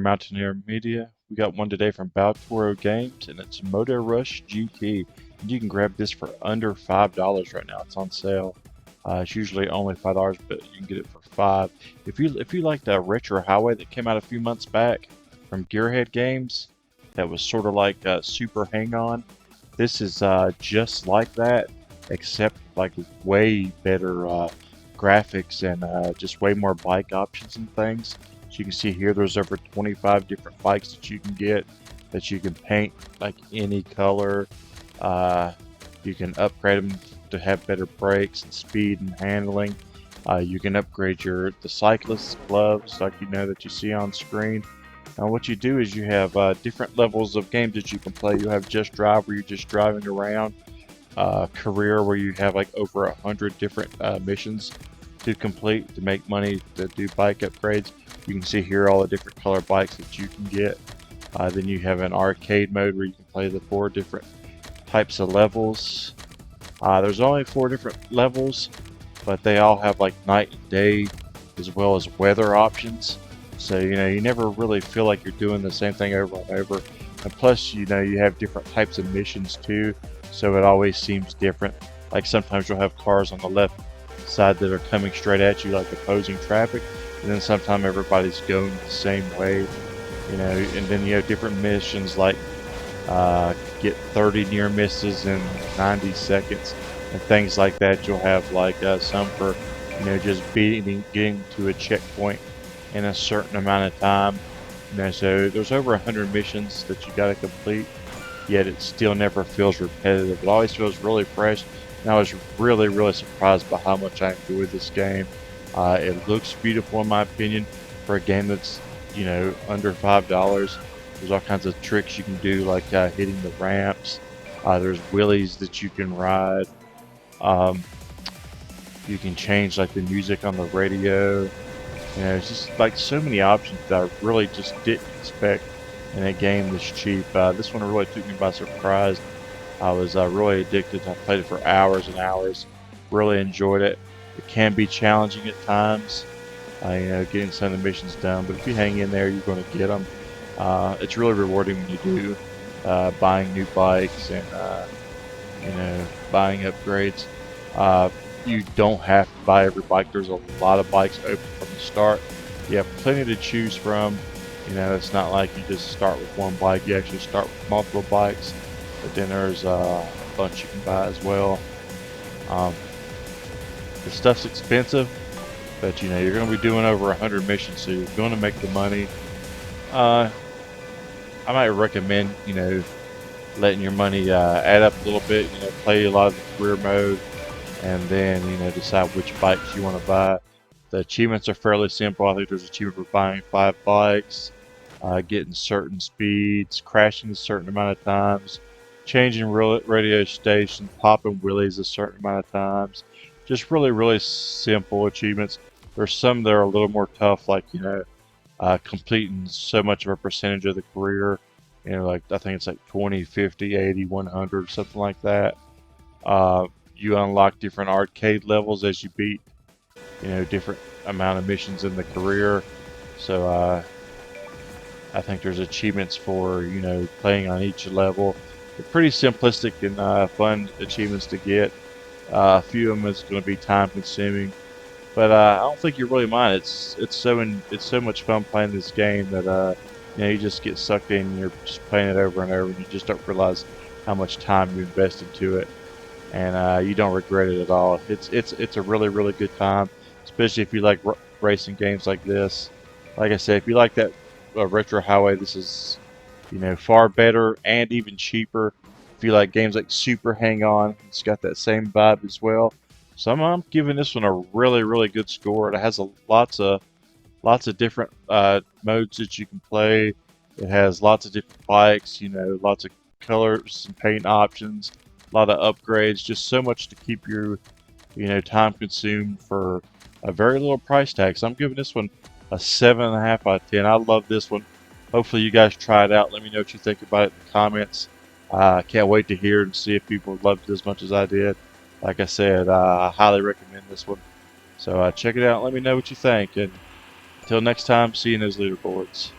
Mountaineer Media. We got one today from Baltoro Games, and it's Moto Rush GT. And you can grab this for under $5 right now. It's on sale. It's usually only $5, but you can get it for 5. If you like the retro highway that came out a few months back from Gearhead Games, that was sort of like Super Hang On. This is just like that, except like way better graphics and just way more bike options and things. So you can see here there's over 25 different bikes that you can get, that you can paint like any color. Uh, you can upgrade them to have better brakes and speed and handling. You can upgrade the cyclist gloves like that you see on screen. Now what you do is you have different levels of games that you can play. You have Just Drive, where you're just driving around. Career, where you have like over 100 different missions to complete to make money to do bike upgrades. You can see here all the different color bikes that you can get. Then you have an arcade mode where you can play the 4 different types of levels. There's only 4 different levels, but they all have like night and day as well as weather options. So you never really feel like you're doing the same thing over and over. And plus you have different types of missions too, so it always seems different. Like sometimes you'll have cars on the left side that are coming straight at you like opposing traffic, and then sometimes everybody's going the same way. And then you have different missions like get 30 near misses in 90 seconds and things like that. You'll have like some for just getting to a checkpoint in a certain amount of time. So there's over 100 missions that you got to complete, yet it still never feels repetitive. It always feels really fresh, and I was really surprised by how much I enjoyed this game. It looks beautiful in my opinion for a game that's under $5. There's all kinds of tricks you can do, like hitting the ramps. There's wheelies that you can ride. You can change like the music on the radio. It's just like so many options that I really just didn't expect in a game this cheap. This one really took me by surprise. I was really addicted. I played it for hours and hours. Really enjoyed it. It can be challenging at times, getting some of the missions done. But if you hang in there, you're going to get them. It's really rewarding when you do, buying new bikes and buying upgrades. You don't have to buy every bike. There's a lot of bikes open from the start. You have plenty to choose from. It's not like you just start with one bike. You actually start with multiple bikes. But then there's a bunch you can buy as well. The stuff's expensive, but you're going to be doing over 100 missions, so you're going to make the money. I might recommend letting your money add up a little bit. Play a lot of the career mode, and then decide which bikes you want to buy. The achievements are fairly simple. I think there's an achievement for buying 5 bikes, getting certain speeds, crashing a certain amount of times, changing radio stations, popping wheelies a certain amount of times. Just really simple achievements. There's some that are a little more tough, like completing so much of a percentage of the career. Like I think it's like 20, 50, 80, 100, something like that. You unlock different arcade levels as you beat different amount of missions in the career. So I think there's achievements for playing on each level. They're pretty simplistic and fun achievements to get. A few of them is going to be time consuming, but I don't think you really mind. It's so much fun playing this game that you just get sucked in and you're just playing it over and over, and you just don't realize how much time you invest into it, and you don't regret it at all. It's a really good time, especially if you like racing games like this. Like I said, if you like that retro highway, this is far better and even cheaper. If you like games like Super Hang On, it's got that same vibe as well. So I'm giving this one a really good score. It has lots of different modes that you can play. It has lots of different bikes, lots of colors and paint options, a lot of upgrades, just so much to keep your time consumed for a very little price tag. So I'm giving this one a 7.5 out of 10. I love this one. Hopefully you guys try it out. Let me know what you think about it in the comments. I can't wait to hear and see if people loved it as much as I did. Like I said, I highly recommend this one. So check it out and let me know what you think. And until next time, see you in those leaderboards.